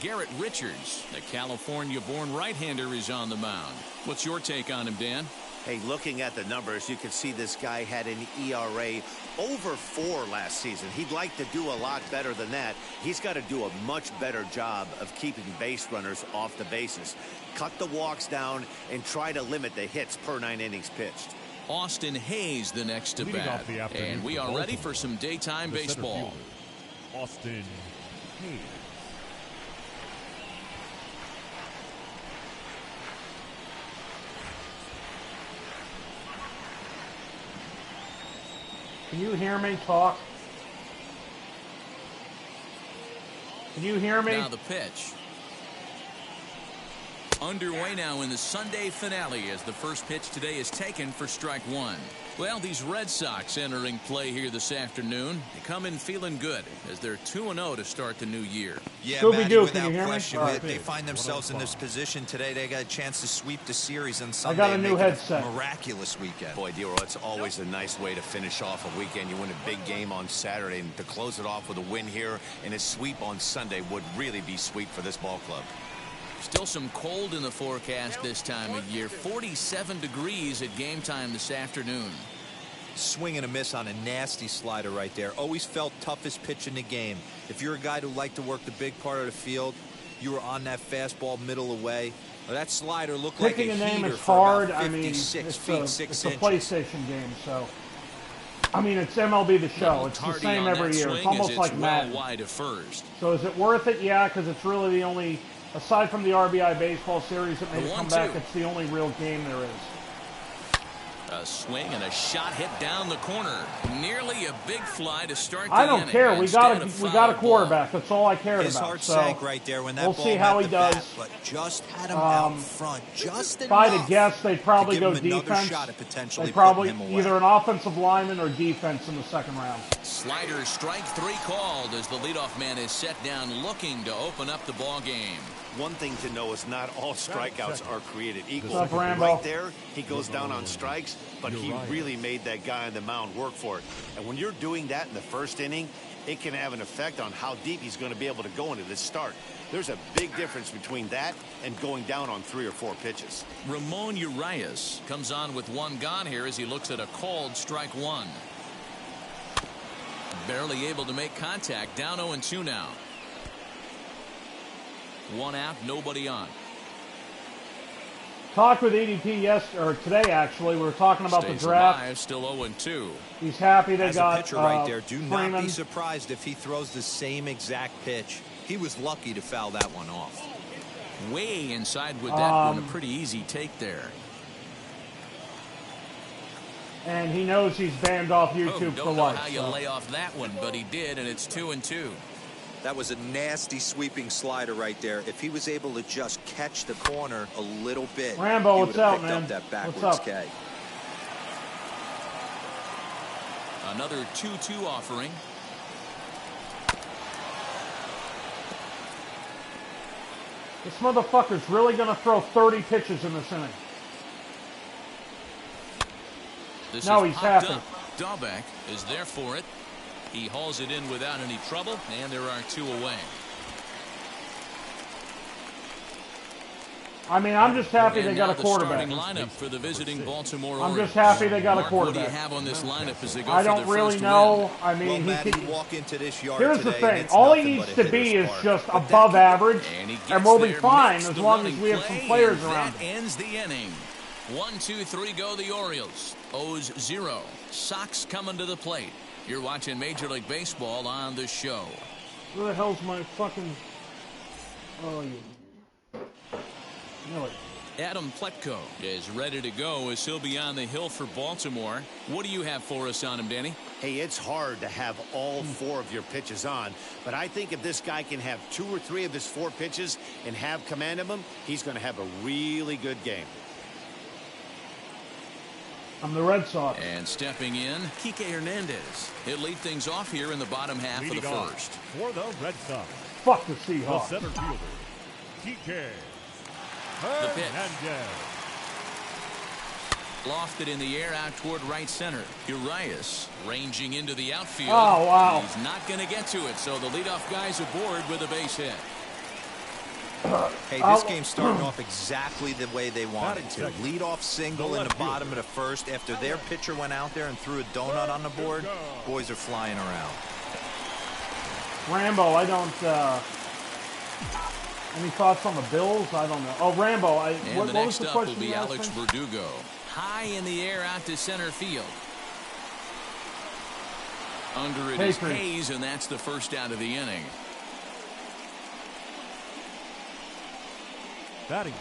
Garrett Richards, the California-born right-hander, is on the mound. What's your take on him, Dan? Hey, looking at the numbers, you can see this guy had an ERA over 4 last season. He'd like to do a lot better than that. He's got to do a much better job of keeping base runners off the bases. Cut the walks down and try to limit the hits per 9 innings pitched. Austin Hayes the next to bat. And we are ready for some daytime baseball. Austin Hayes. Can you hear me talk? Can you hear me? Now the pitch. Underway now in the Sunday finale as the first pitch today is taken for strike 1. Well, these Red Sox entering play here this afternoon. They come in feeling good as they're 2-0 to start the new year. Yeah, Scooby-Doo, without can you hear question, me? they find themselves in this position today. They got a chance to sweep the series on Sunday. I got a new headset. Miraculous weekend. Boy, Dero, it's always a nice way to finish off a weekend. You win a big game on Saturday, and to close it off with a win here and a sweep on Sunday would really be sweet for this ball club. Still some cold in the forecast this time of year. 47 degrees at game time this afternoon. Swing and a miss on a nasty slider right there. Always felt toughest pitch in the game. If you're a guy who liked to work the big part of the field, you were on that fastball middle away. Well, that slider looked like a Picking a name heater is for hard. about I mean, 56 it's feet, a 6 it's a inches. PlayStation game, so. I mean, it's MLB The Show. It's the same every year. It's almost like Madden. Wide to first. So is it worth it? Yeah, because it's really the only, aside from the RBI baseball series that made it come back, it's the only real game there is. A swing and a shot hit down the corner. Nearly a big fly to start the I don't inning. care. We got a Ball. quarterback. That's all I cared His about. heart So sank right there when that we'll ball see how met he the does. bat, but just had him out front, just If I had enough to guess, they'd probably to go give him another defense. shot at potentially They'd probably putting him away. either an offensive lineman or defense in the second round. Slider strike 3 called as the leadoff man is set down looking to open up the ball game. One thing to know is not all strikeouts are created equal. What's up, Rambo? Right there, he goes down on strikes, but he really made that guy on the mound work for it. And when you're doing that in the first inning, it can have an effect on how deep he's going to be able to go into this start. There's a big difference between that and going down on 3 or 4 pitches. Ramon Urias comes on with 1 gone here as he looks at a called strike 1. Barely able to make contact. Down 0-2 now. 1 out, nobody on. Talked with ADP today, actually. We were talking about Stays the draft. Alive, still 0-2. He's happy they As got a pitcher right there, do not Freeman. be surprised if he throws the same exact pitch. He was lucky to foul that one off. Way inside with that one. A pretty easy take there. And he knows he's banned off YouTube for Don't know life. how you lay off that one, but he did, and it's 2-2. That was a nasty sweeping slider right there. If he was able to just catch the corner a little bit, Rambo, he would what's have up, picked man? up that backwards What's up? K. Another 2-2 offering. This motherfucker's really going to throw 30 pitches in this inning. This No, is he's popped happy. up. Dahlbeck is there for it. He hauls it in without any trouble, and there are 2 away. I mean, I'm just happy And they got now a quarterback. The starting lineup for the visiting Baltimore I'm Orioles. just happy they got a Mark, what do quarterback. you have on this lineup as they go I for don't their really first know. win? I mean, Well, he Matt, could, you walk into this yard here's today, the thing. it's All he nothing needs but a to be hitter's is park. just But above that average, And he gets and we'll be there, fine makes as the long as running we have some play, players and around that him. ends the inning. 1, 2, 3 go the Orioles. O's 0. Sox coming to the plate. You're watching Major League Baseball on the show. Where the hell's my fucking... Oh, you... Really? Adam Pletko is ready to go as he'll be on the hill for Baltimore. What do you have for us on him, Danny? Hey, it's hard to have all 4 of your pitches on, but I think if this guy can have 2 or 3 of his 4 pitches and have command of them, he's going to have a really good game. I'm the Red Sox. And stepping in, Kike Hernandez. He'll lead things off here in the bottom half of the Leading off first. for the Red Sox, Fuck the the Seahawks. center fielder, Kike The pitch. Hernandez. Lofted in the air out toward right center. Urias ranging into the outfield. Oh, wow. He's not going to get to it, so the leadoff guy's aboard with a base hit. Hey, this game's starting off exactly the way they wanted to. Lead off single in the bottom of the first after their pitcher went out there and threw a donut on the board. Boys are flying around. Rambo, I don't, any thoughts on the Bills? I don't know. Oh, Rambo, what was the question? And the next up will be Alex me? Verdugo. High in the air out to center field. Under it is Hayes, and that's the first out of the inning.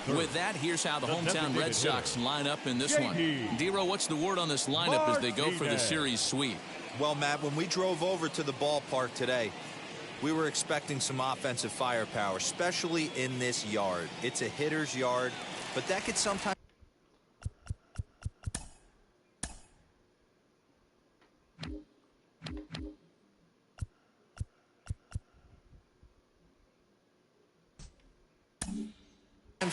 With that, here's how the hometown Red Sox line up in this one. D-Row, what's the word on this lineup as they go for the series sweep? Well, Matt, when we drove over to the ballpark today, we were expecting some offensive firepower, especially in this yard. It's a hitter's yard, but that could sometimes...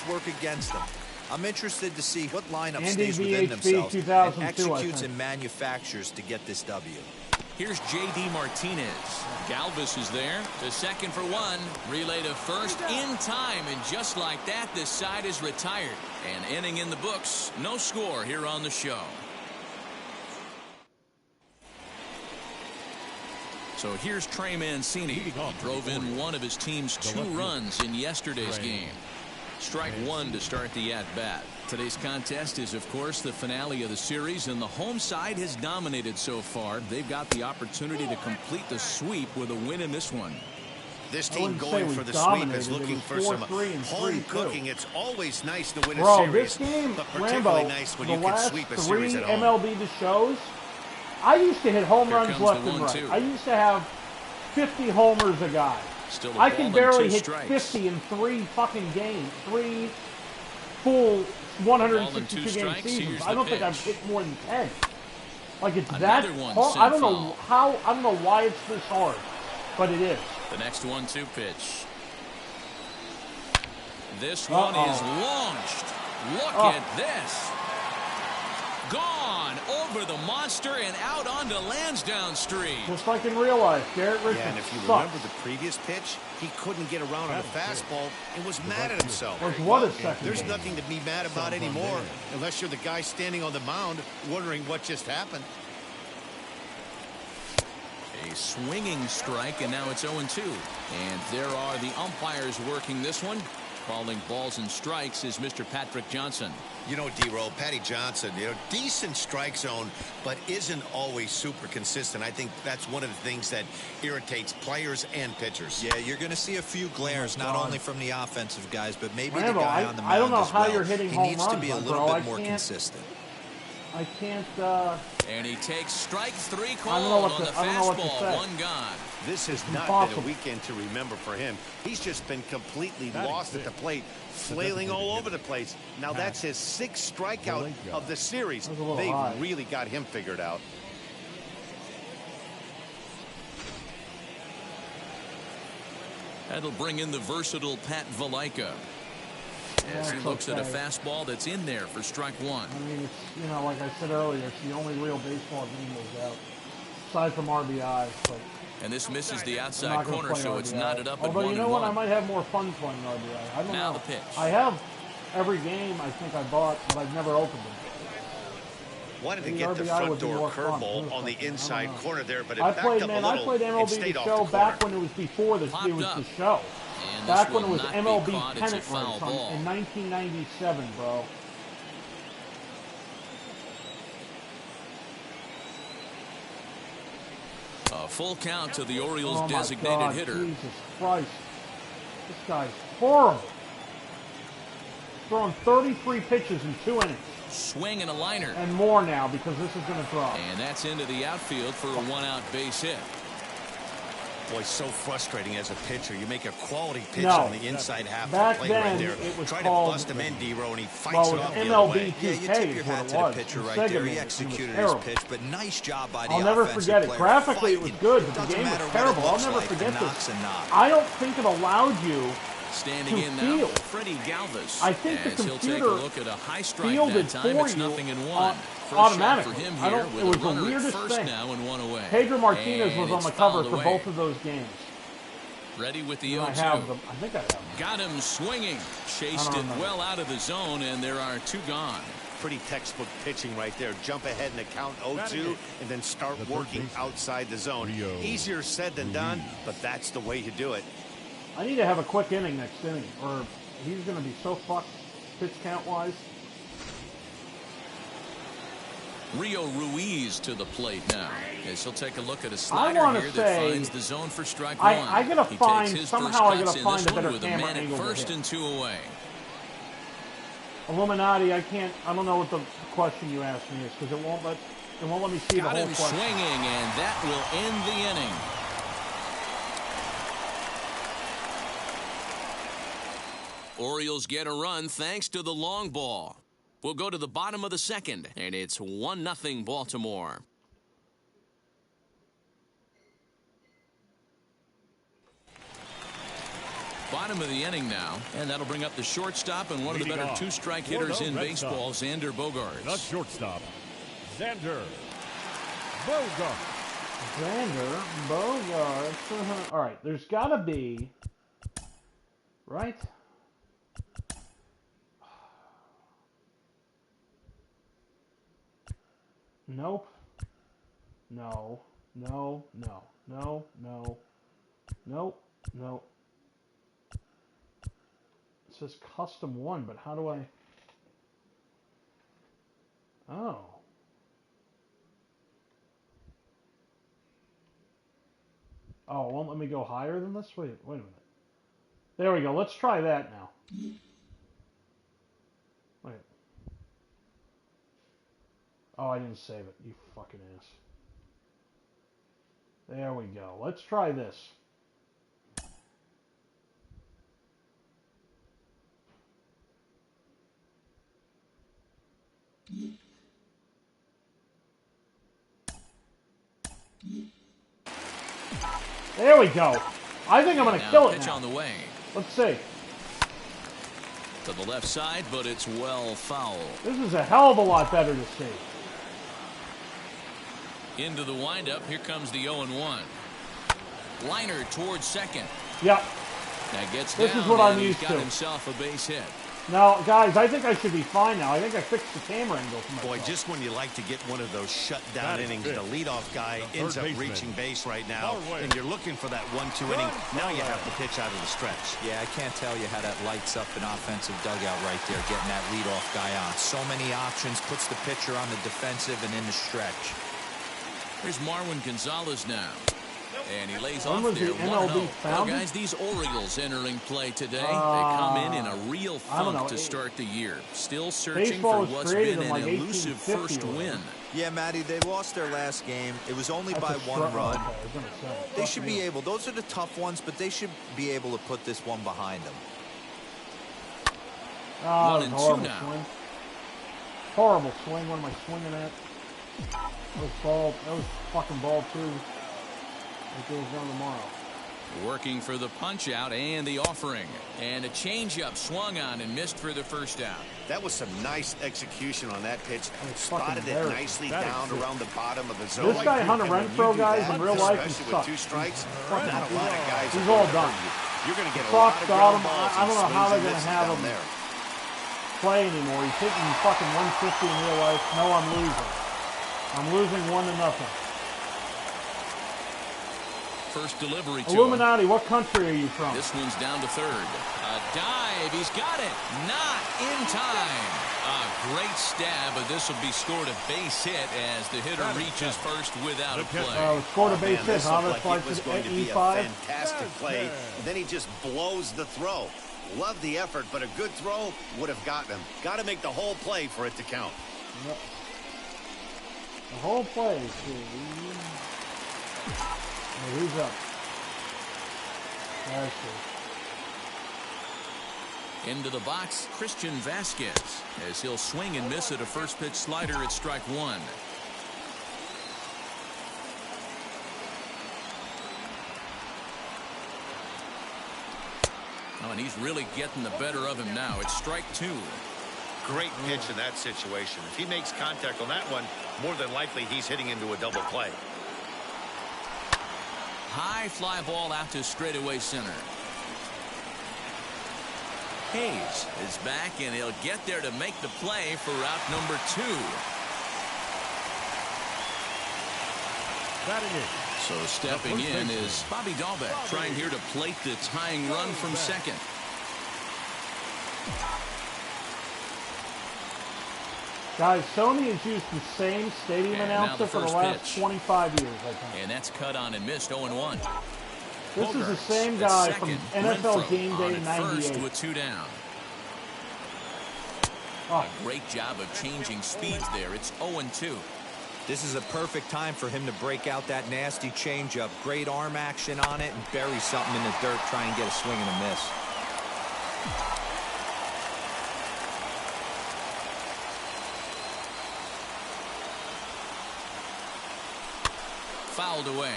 work against them. I'm interested to see what lineup stays within themselves and executes and manufactures to get this W. Here's J.D. Martinez. Galvis is there to second for one. Relay to first in time, and just like that, this side is retired. An inning in the books. No score here on the show. So here's Trey Mancini. He drove in one of his team's 2 runs in yesterday's game. Strike one to start the at-bat. Today's contest is, of course, the finale of the series, and the home side has dominated so far. They've got the opportunity to complete the sweep with a win in this one. This team going for the sweep is looking for some home cooking. It's always nice to win a series, this game, but particularly nice when you can sweep a series at home. MLB The Shows, I used to hit home runs left and right. I used to have 50 homers a guy. I can barely hit 50 in 3 fucking games. 3 full 162 game seasons. I don't think I've hit more than 10. Like, it's that hard. I don't know how, I don't know why it's this hard, but it is. The next 1-2 pitch. This one is launched. Look at this. Gone over the monster and out onto Lansdowne Street. Just like in real life, Garrett Richards. Yeah, and if you remember the previous pitch, he couldn't get around on a fastball and was mad at himself. There's nothing to be mad about anymore, unless you're the guy standing on the mound wondering what just happened. A swinging strike, and now it's 0-2. And there are the umpires working this one. Calling balls and strikes is Mr. Patrick Johnson. You know, D-Roll, Patty Johnson, decent strike zone, but isn't always super consistent. I think that's one of the things that irritates players and pitchers. Yeah, you're going to see a few glares, not only from the offensive guys, but maybe the guy on the mound I don't know as how well. you're hitting he home needs runs, to be a little bit more consistent. I can't, And he takes strike 3 called on the fastball. 1 gone. This has not been a weekend to remember for him. He's just been completely lost at the plate, flailing all over the place. Now that's his 6th strikeout of the series. They really got him figured out. That'll bring in the versatile Pat Valaika. As he looks at a fastball that's in there for strike 1. I mean, it's, like I said earlier, it's the only real baseball game that's out, aside from RBI. But and this misses the outside corner, so it's knotted up at 1-1. Although, you know what? I might have more fun playing RBI. I don't know. The pitch. I have every game I think I bought, but I've never opened it. Wanted to get the front door curveball on the inside corner there, but it backed up a little. I played MLB The Show back when it was before it was the show. Back when it was MLB Pennant Run in 1997, bro. A full count to the Orioles' designated hitter. Jesus Christ. This guy's horrible. Throwing 33 pitches in 2 innings. Swing and a liner. And more now because this is going to drop. And that's into the outfield for a 1-out base hit. Boy, so frustrating as a pitcher. You make a quality pitch on the inside half of the plate right there. Try to bust him in, D-Row, and he fights it off the other way. Yeah, you tip your hat to the pitcher right there. He executed his pitch, but nice job by the I'll never forget it. Graphically, it was good, but the game was terrible. I'll never forget this. I don't think it allowed you standing in now, Freddie Galvis. I think the computer he'll take a look at a high strike fielded that time. It's 0-1. Automatically. For him here it was the weirdest thing. Now and 1 away. Pedro Martinez was on the cover for both of those games. Ready with the 0-2. I have them. I think I have them. Got him swinging. Chased it well out of the zone, and there are 2 gone. Pretty textbook pitching right there. Jump ahead in the count 0-2 and then start working outside the zone. Easier said than done, but that's the way to do it. I need to have a quick inning next inning, or he's going to be so fucked pitch count-wise. Rio Ruiz to the plate now, as he'll take a look at a slider here that finds the zone for strike 1. I gotta find somehow. I gotta find a better with camera a man angle. At first and 2 away. Illuminati, I can't. I don't know what the question you asked me is because it won't let me see the whole question. Got him swinging, and that will end the inning. Orioles get a run thanks to the long ball. We'll go to the bottom of the second, and it's 1-0 Baltimore. Bottom of the inning now, and that'll bring up the shortstop and one of the better 2-strike hitters in baseball, Xander Bogaerts. The shortstop, Xander Bogaerts. Xander Bogaerts. All right, there's got to be, right? Nope. No. No. No. No. No. Nope. Nope. It says custom 1, but how do I? Oh. Oh, it won't let me go higher than this? Wait a minute. There we go. Let's try that now. Wait. Oh, I didn't save it. You fucking ass. There we go. Let's try this. There we go. I think I'm going to kill it pitch now. On the way. Let's see. To the left side, but it's well foul. This is a hell of a lot better to see. Into the windup. Here comes the 0-1. Liner towards second. Yep. That gets this down, is what I'm and used he's to. got himself a base hit. Now, guys, I think I should be fine now. I think I fixed the camera angle for myself. Boy, just when you like to get one of those shutdown innings, the leadoff guy ends up reaching base right now, and you're looking for that 1-2 inning. Now you have to pitch out of the stretch. Yeah, I can't tell you how that lights up an offensive dugout right there, getting that leadoff guy on. So many options, puts the pitcher on the defensive and in the stretch. Here's Marwin Gonzalez now. And he lays when off was there. the MLB Well, guys, these Orioles entering play today. They come in a real funk to start the year. Still searching for what's been an elusive first win. Yeah, Matty, they lost their last game. It was only by 1 run. They should be able. Those are the tough ones, but they should be able to put this one behind them. 1-2 now. Swing. Horrible swing. What am I swinging at? That was ball. That was fucking ball too. It goes down tomorrow. Working for the punch out and the offering. And a changeup swung on and missed for the first out. That was some nice execution on that pitch. Spotted it nicely down around the bottom of the zone. This guy, Hunter Renfroe, guys, in real life, he especially sucks. with 2 strikes. Not a lot of guys. He's all done. You're going to get a lot of ground balls. I don't know how they're going to have him there. play anymore. He's hitting fucking 150 in real life. No, I'm losing. I'm losing 1-0. First delivery to Illuminati, what country are you from? This one's down to third. A dive. He's got it. Not in time. A great stab, but this will be scored a base hit as the hitter reaches first without a play. Scored a base hit, huh? That's like it was going to be a fantastic play. And then he just blows the throw. Love the effort, but a good throw would have gotten him. Got to make the whole play for it to count. Yep. The whole play. Oh, who's up? That's it. Into the box, Christian Vasquez, as he'll swing and miss at a first pitch slider at strike 1. Oh, and he's really getting the better of him now. It's strike 2. Great pitch in that situation. If he makes contact on that one, more than likely he's hitting into a double play. High fly ball out to straightaway center. Hayes is back, and he'll get there to make the play for route number 2. Batting in. So stepping in is Bobby Dahlbeck, trying here to plate the tying run from second. Guys, Sony has used the same stadium announcer for the last 25 years, I think. And that's cut on and missed 0-1. This is the same guy from NFL Game Day '98. With 2 down. Oh. A great job of changing speeds there. It's 0-2. This is a perfect time for him to break out that nasty changeup. Great arm action on it and bury something in the dirt, try and get a swing and a miss. Fouled away.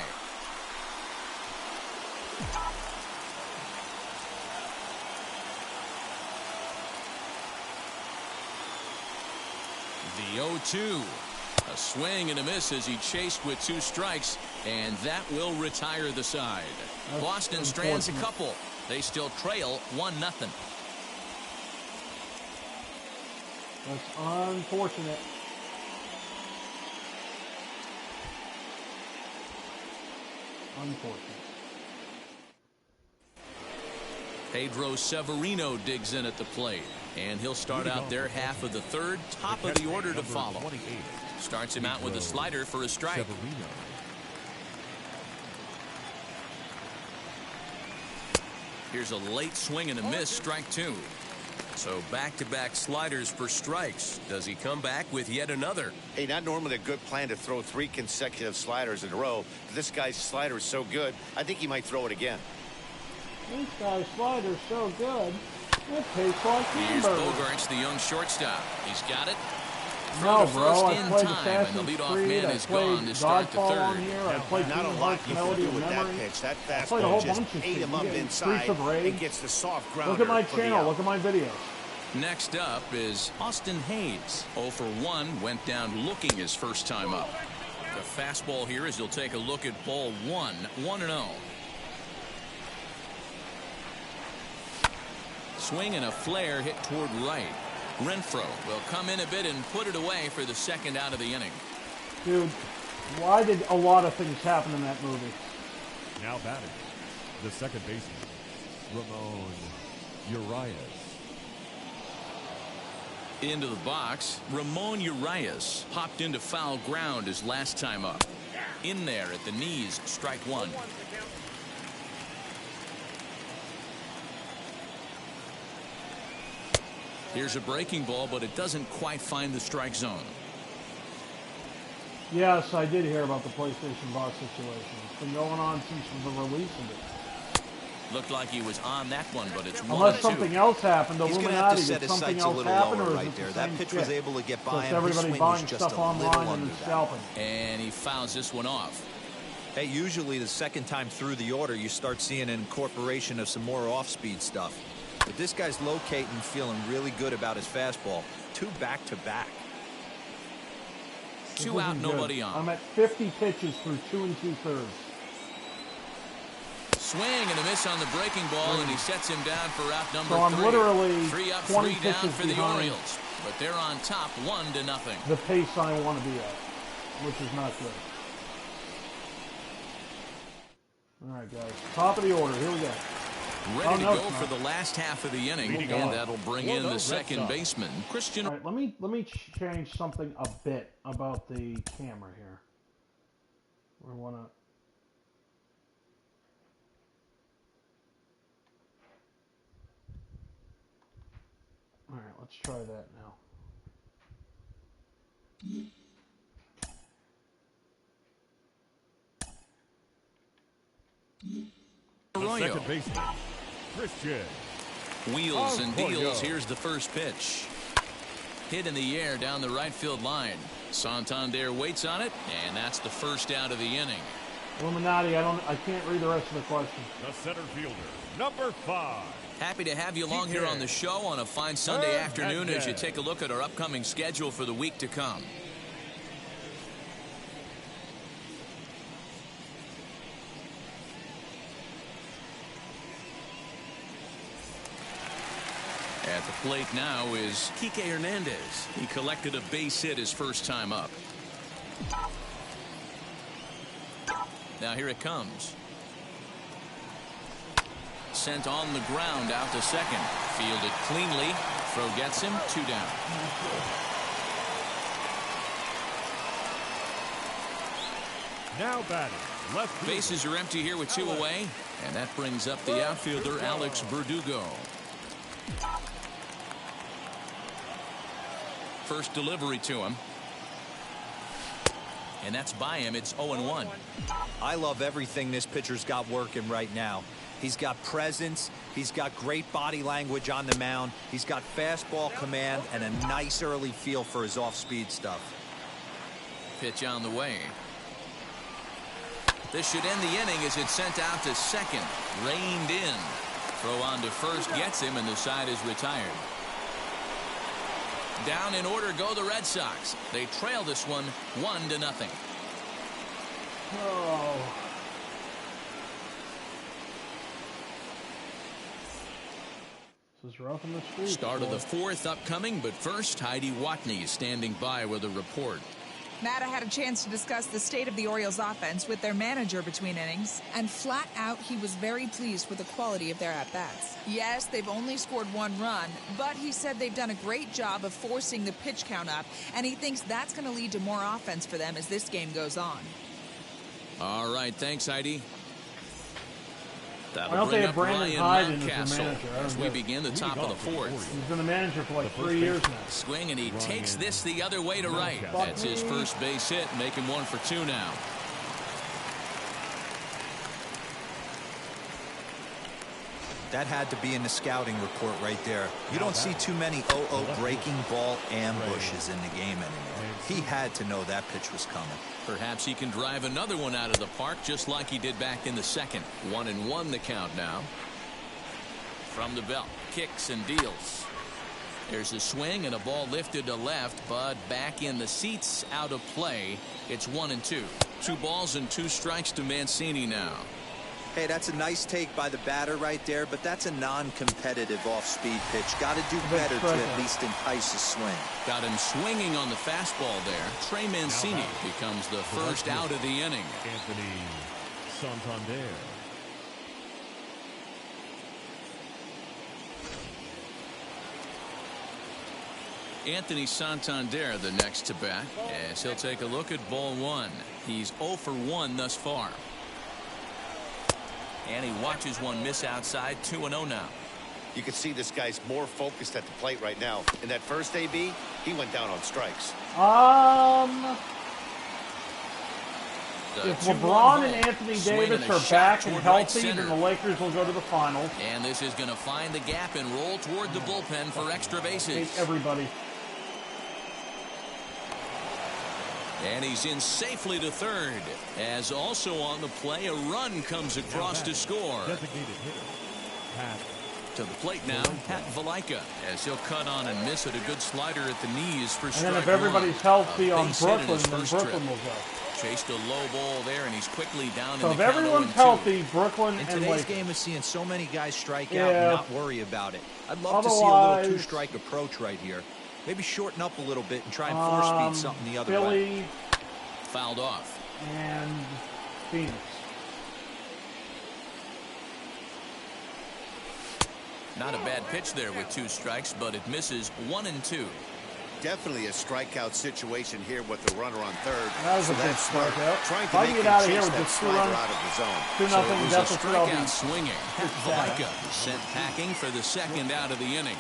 The 0-2. A swing and a miss as he chased with 2 strikes, and that will retire the side. Boston strands a couple. They still trail 1-0. That's unfortunate. Unfortunate. Pedro Severino digs in at the plate, and he'll start out their half of the third. Top of the order to follow. Starts him out with a slider for a strike. Here's a late swing and a miss, strike 2. So back-to-back sliders for strikes. Does he come back with yet another? Hey, not normally a good plan to throw 3 consecutive sliders in a row. But this guy's slider is so good, I think he might throw it again. This guy's slider's so good, it tastes like Here's hamburger. Bogarts, the young shortstop. He's got it. No, Throw bro, to I first played in time, and Assassin's the leadoff Creed, man I is gone played to start the Godfall third. on here, I played Not a Kingdom lot Hearts you can Melody do of with that Memory. pitch. That I played a whole fastball just bunch of ate him shit. up You get inside Streets of Rage. and gets the soft grounder. Look at my for the channel, out. look at my videos. Next up is Austin Hayes. 0 for 1, went down looking his first time up. The fastball here as he'll take a look at ball 1, 1-0. Swing and a flare hit toward right. Renfroe will come in a bit and put it away for the second out of the inning. Dude, why did a lot of things happen in that movie? Now batting, the second baseman, Ramon Urias. Into the box, Ramon Urias popped into foul ground his last time up. In there at the knees, strike 1. Here's a breaking ball, but it doesn't quite find the strike zone. Yes, I did hear about the PlayStation box situation. It's been going on since the release of it. Looked like he was on that one, but it's 1-2. Unless something else happened, He's going to have Illuminati, to set did his something sights a else little happen, lower or is right it there. the That same pitch shit? was able to get So by it's him. His everybody swing buying was just stuff a online little and under it's that. scalping. And he fouls this one off. Hey, usually the second time through the order, you start seeing an incorporation of some more off-speed stuff. But this guy's locating, feeling really good about his fastball. 2 back-to-back. 2 out, nobody on. I'm at 50 pitches through 2 2/3. Swing and a miss on the breaking ball, and he sets him down for route number 3. So I'm literally 3 up, 20 3 down pitches for the behind Orioles. But they're on top, 1-0. the pace I want to be at, which is not good. All right, guys. Top of the order. Here we go. Ready to go for the last half of the inning, and that'll bring in the second baseman, Christian. All right, let me change something a bit about the camera here. We want to. All right, let's try that now. Arroyo. Second baseman, Christian. Wheels and Arroyo. deals. Here's the first pitch. Hit in the air down the right field line. Santander waits on it, and that's the first out of the inning. Illuminati, I can't read the rest of the question. The center fielder, number 5. Happy to have you along here on the show on a fine Sunday afternoon as you take a look at our upcoming schedule for the week to come. At the plate now is Kike Hernandez. He collected a base hit his first time up. Now here it comes. Sent on the ground out to second. Fielded cleanly. Throw gets him. 2 down. Now batting. Left field. Bases are empty here with 2 away. And that brings up the outfielder Alex Verdugo. First delivery to him. And that's by him. It's 0-1. I love everything this pitcher's got working right now. He's got presence. He's got great body language on the mound. He's got fastball command and a nice early feel for his off-speed stuff. Pitch on the way. This should end the inning as it's sent out to second. Reined in. Throw on to first gets him, and the side is retired. Down in order go the Red Sox. They trail this one 1-0. Oh. This is rough in the street. Start of the 4th upcoming, but first, Heidi Watney is standing by with a report. Matt, I had a chance to discuss the state of the Orioles offense with their manager between innings, and flat out he was very pleased with the quality of their at-bats. Yes, they've only scored 1 run, but he said they've done a great job of forcing the pitch count up, and he thinks that's going to lead to more offense for them as this game goes on. All right, thanks, Heidi. Why That'll don't they bring have up Brandon Ryan Hyde in as Mountcastle the manager? as we begin the top of the 4th. He's been the manager for like 3 years now. Swing, and he takes this the other way to right. That's his first base hit, making 1 for 2 now. That had to be in the scouting report right there. You don't see too many 0-0 breaking ball ambushes in the game anymore. He had to know that pitch was coming. Perhaps he can drive another one out of the park just like he did back in the 2nd. 1-1 the count now. From the belt, kicks and deals. There's a swing and a ball lifted to left, but back in the seats, out of play. It's 1-2. 2 balls and 2 strikes to Mancini now. Hey, that's a nice take by the batter right there, but that's a non-competitive off-speed pitch. Got to do better to at least entice a swing. Got him swinging on the fastball there. Trey Mancini becomes the first out of the inning. Anthony Santander. Anthony Santander the next to bat as he'll take a look at ball 1. He's 0 for 1 thus far. And he watches one miss outside. 2-0 now. You can see this guy's more focused at the plate right now. In that first AB, he went down on strikes. If LeBron and Anthony Davis are back and healthy, then the Lakers will go to the finals. And this is going to find the gap and roll toward the bullpen for extra bases. Everybody. And he's in safely to third. As also on the play, a run comes across to score. Designated hitter, Pat. To the plate now, Pat Valaika, as he'll cut on and miss at a good slider at the knees for strike 1. And then if everybody's healthy on Brooklyn, then Brooklyn will go. Chased a low ball there, and he's quickly down so in the if everyone's healthy, Brooklyn and today's Lakers. game is seeing so many guys strike out and not worry about it. I'd love to see a little 2-strike approach right here. Maybe shorten up a little bit and try and force feed something the other way. Fouled off. And Phoenix. Not a bad pitch there with 2 strikes, but it misses. 1-2. Definitely a strikeout situation here with the runner on third. That was a big strikeout. Trying to make get out of here chase with that just 2 slider runs. out of the zone. 2-0. So it was a strikeout swinging. Pat Valaika sent packing for the second out of the inning.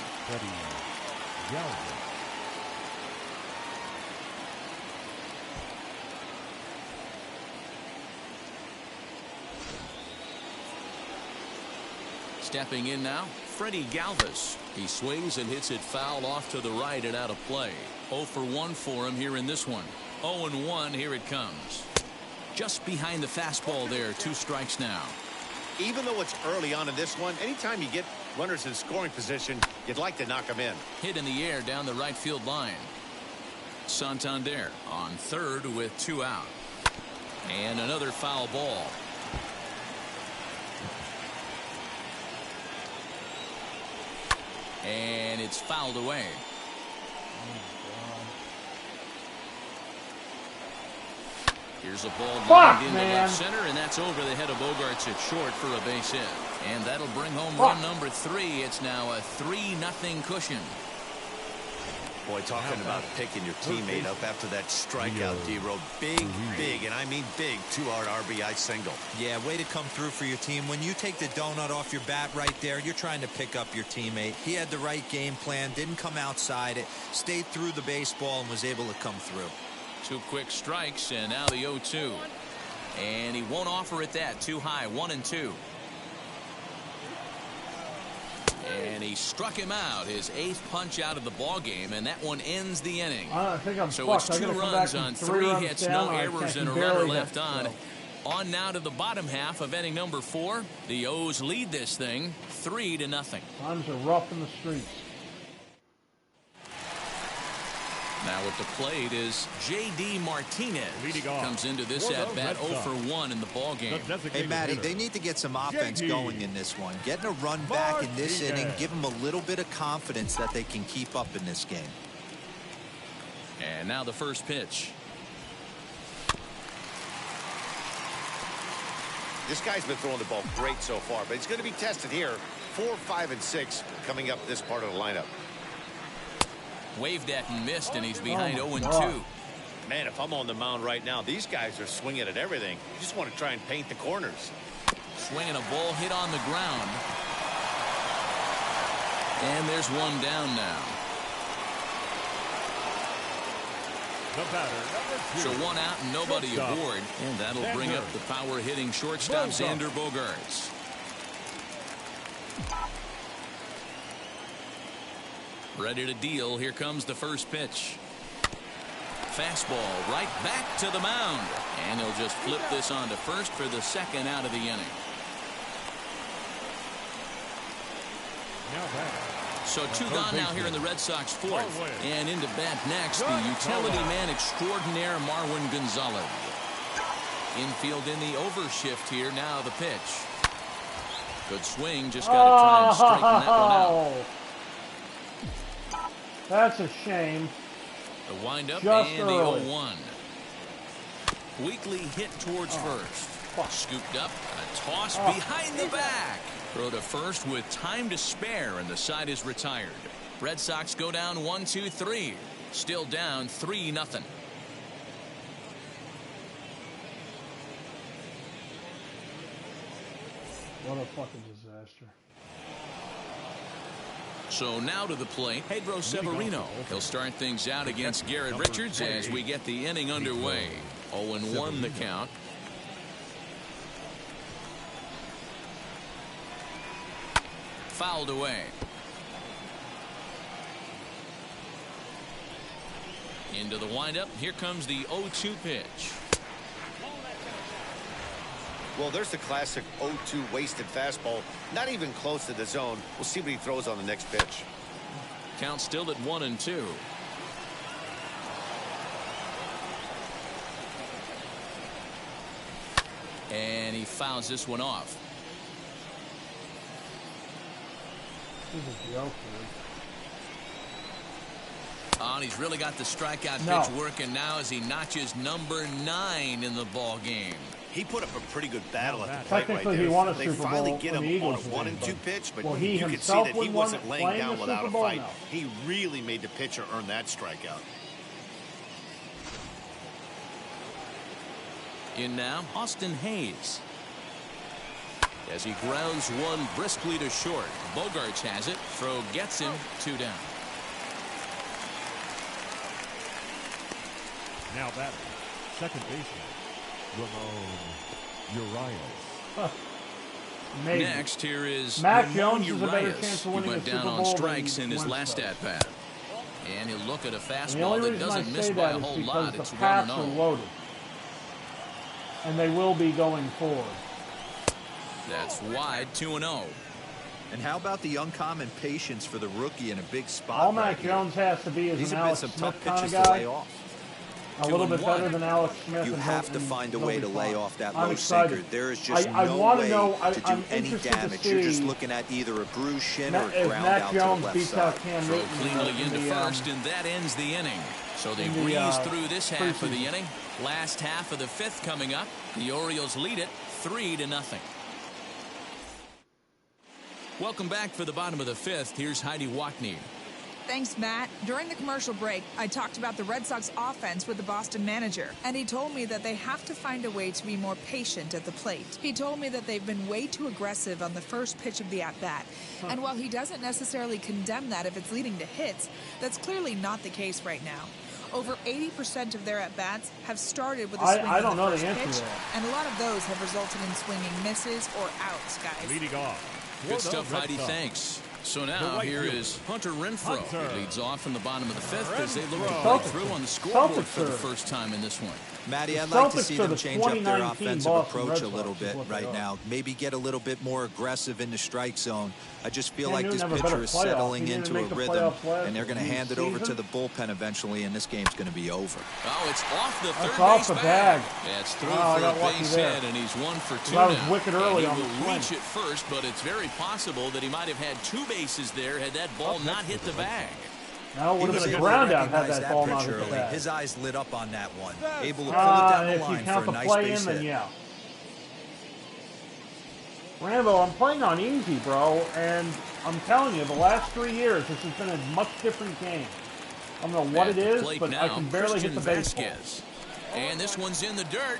Stepping in now, Freddie Galvis. He swings and hits it foul off to the right and out of play. 0 for 1 for him here in this one. 0-1, here it comes. Just behind the fastball there, 2 strikes now. Even though it's early on in this one, anytime you get runners in scoring position, you'd like to knock them in. Hit in the air down the right field line. Santander on third with 2 out. And another foul ball. And it's fouled away. Here's a ball lined into left center, and that's over the head of Bogarts at short for a base hit. And that'll bring home run number 3. It's now a 3-0 cushion. Boy, talking about picking your teammate up after that strikeout, D-Row. Big, and I mean big, 2-out RBI single. Yeah, way to come through for your team. When you take the donut off your bat right there, you're trying to pick up your teammate. He had the right game plan, didn't come outside it, stayed through the baseball, and was able to come through. 2 quick strikes, and now the 0-2. And he won't offer it that. Too high, 1-2. And he struck him out, his 8th punch out of the ball game, and that one ends the inning. I think I'm so fucked. It's 2 runs on 3 hits, no errors, and a runner left on. On now to the bottom half of inning number 4. The O's lead this thing 3-0. Times are rough in the streets. Now at the plate is J.D. Martinez. Comes into this at-bat 0 for 1 in the ball game. Hey, Matty, they need to get some offense going in this one. Getting a run back in this inning, give them a little bit of confidence that they can keep up in this game. And now the first pitch. This guy's been throwing the ball great so far, but he's going to be tested here. 4, 5, and 6 coming up this part of the lineup. Waved at and missed, and he's behind 0-2. Man, if I'm on the mound right now, these guys are swinging at everything. You just want to try and paint the corners. Swinging a ball hit on the ground. And there's one down now. The batter, number 2. So 1 out and nobody aboard. And that'll bring up the power-hitting shortstop, Xander Bogaerts. Ready to deal. Here comes the first pitch. Fastball right back to the mound. And he'll just flip this on to first for the 2nd out of the inning. So 2 gone now here in the Red Sox 4th. And into bat next, the utility man extraordinaire, Marwin Gonzalez. Infield in the overshift here. Now the pitch. Good swing. Just got to try and straighten that one out. That's a shame. The windup Just and early. the 0-1. Weakly hit towards first. Scooped up. A toss behind the back. Throw to first with time to spare, and the side is retired. Red Sox go down 1-2-3. Still down 3-0. What a fucking disaster. So now to the plate, Pedro Severino. He'll start things out against Garrett Richards as we get the inning underway. 0-1 the count. Fouled away. Into the windup. Here comes the 0-2 pitch. Well, there's the classic 0-2 wasted fastball. Not even close to the zone. We'll see what he throws on the next pitch. Count still at 1-2. And he fouls this one off. This is a joke, dude. Oh, and he's really got the strikeout pitch working now as he notches number 9 in the ball game. He put up a pretty good battle at the plate right Technically, there. he won a They Super Bowl finally get when him the on a Eagles 1-2 pitch, but well, he you could see himself that he won wasn't laying playing down the without Super a Bowl? fight. No. He really made the pitcher earn that strikeout. In now, Austin Hayes. As he grounds one briskly to short. Bogaerts has it. Throw gets him. 2 down. Now batting, second baseman, Ramon Urias. Maybe. Next, here is Mac Ramon Jones has a better Urias. chance of He winning went the down Super on Bowl strikes than in his Wentz last does. at-bat. And he'll look at a And the fastball only that reason I doesn't miss say by that a is whole because lot. the It's Pats are 1-0. loaded. And they will be going forward. That's wide. 2-0. And how about the uncommon patience for the rookie in a big spot? All right Mac here? Jones has to be is These an have been Alex some Smith tough kind of pitches to guy. lay off. A little bit better than Alex Smith. You have to find a way to lay off that low excited. sinker. There is just no way to do any damage. You're just looking at either a bruised shin or a ground out to the left side. Throw cleanly into first, and that ends the inning. So they breeze through this half of the inning. Last half of the fifth coming up. The Orioles lead it 3-0. Welcome back for the bottom of the fifth. Here's Heidi Wackney. Thanks, Matt. During the commercial break, I talked about the Red Sox offense with the Boston manager, and he told me that they have to find a way to be more patient at the plate. He told me that they've been way too aggressive on the first pitch of the at-bat. And while he doesn't necessarily condemn that if it's leading to hits, that's clearly not the case right now. Over 80% of their at-bats have started with a swing on the first pitch, and a lot of those have resulted in swinging misses or outs, guys. Leading off. Good stuff, Heidi. Thanks. So now here is Hunter Renfroe. He leads off in the bottom of the fifth as they look to break through on the scoreboard for the first time in this one. Matty, I'd like to see them change up their offensive approach a little bit right now. Maybe get a little bit more aggressive in the strike zone. I just feel like this pitcher is settling into a rhythm, and they're going to hand it over to the bullpen eventually, and this game's going to be over. Oh, it's off the third base bag. That's through for a base hit, and he's 1 for 2 now. That was wicked early on the swing. He will reach it first, but it's very possible that he might have had 2 bases there had that ball not hit the bag. No, would have been a ground out had that ball not hit the bag. His eyes lit up on that one. Able to pull it down the line for a nice base hit. Yeah. Rambo, I'm playing on easy, bro, and I'm telling you, the last 3 years, this has been a much different game. I don't know what it is, but now, I can barely hit the baseball. And this one's in the dirt.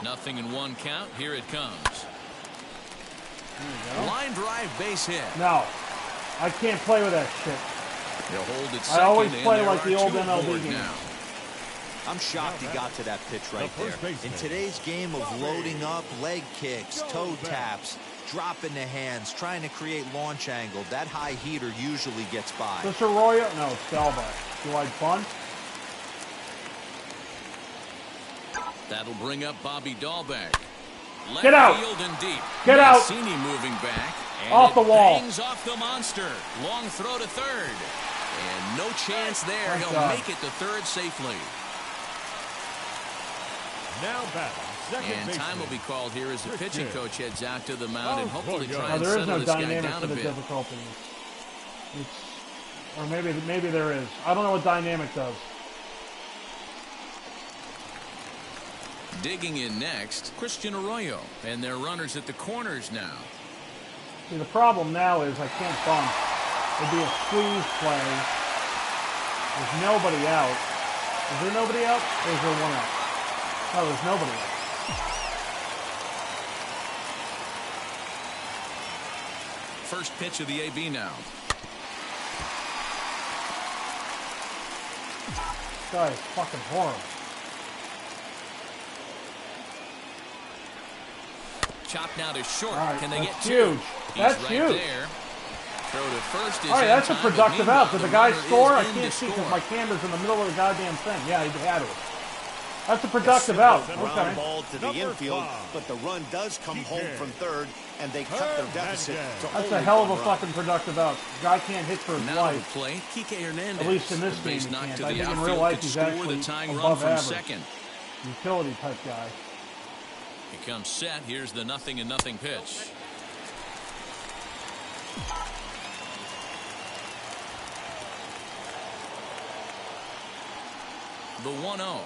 Nothing in 1 count. Here it comes. Line drive base hit. No, I can't play with that shit. They'll hold it I always play like the old MLB game. I'm shocked he got to that pitch right there. In today's game of loading up, leg kicks, toe taps, dropping the hands, trying to create launch angle, that high heater usually gets by. This Arroyo? No, Selva. Do I bunt? That'll bring up Bobby Dahlbeck. Left Get out! Field and deep. Get out! Mancini moving back. And off the wall. Bangs off the monster. Long throw to third. And no chance there. Thank He'll God. make it to third safely. Now batting. And time will be called here as the pitching coach heads out to the mound and hopefully try and there is settle no this guy dynamic down to a the bit. difficulty. Or maybe there is. I don't know what dynamic does. Digging in next, Christian Arroyo, and their runners at the corners now. See, the problem now is I can't bunt. It'd be a squeeze play. There's nobody out. Is there nobody out? Or is there one out? No, there's nobody out. First pitch of the AB now. This guy is fucking horrible. Chop now to short. Right, can they get huge? two? That's right huge. There. Throw to first is all right, that's a productive out. Did the guy score? I in can't see because score. my camera's in the middle of the goddamn thing. Yeah, he had it. That's a productive out. Ground Okay. ball to the infield, but the run does come home from third, and they cut their deficit to That's only a hell of a 1 run. fucking productive out. Guy can't hit for his Now to life. play, Kike Hernandez. At least in this The base game he knock can't. to I the think in outfield real life could he's score actually the tying run above from average. second. Utility type guy. He comes set. Here's the 0-0 pitch. The 1-0.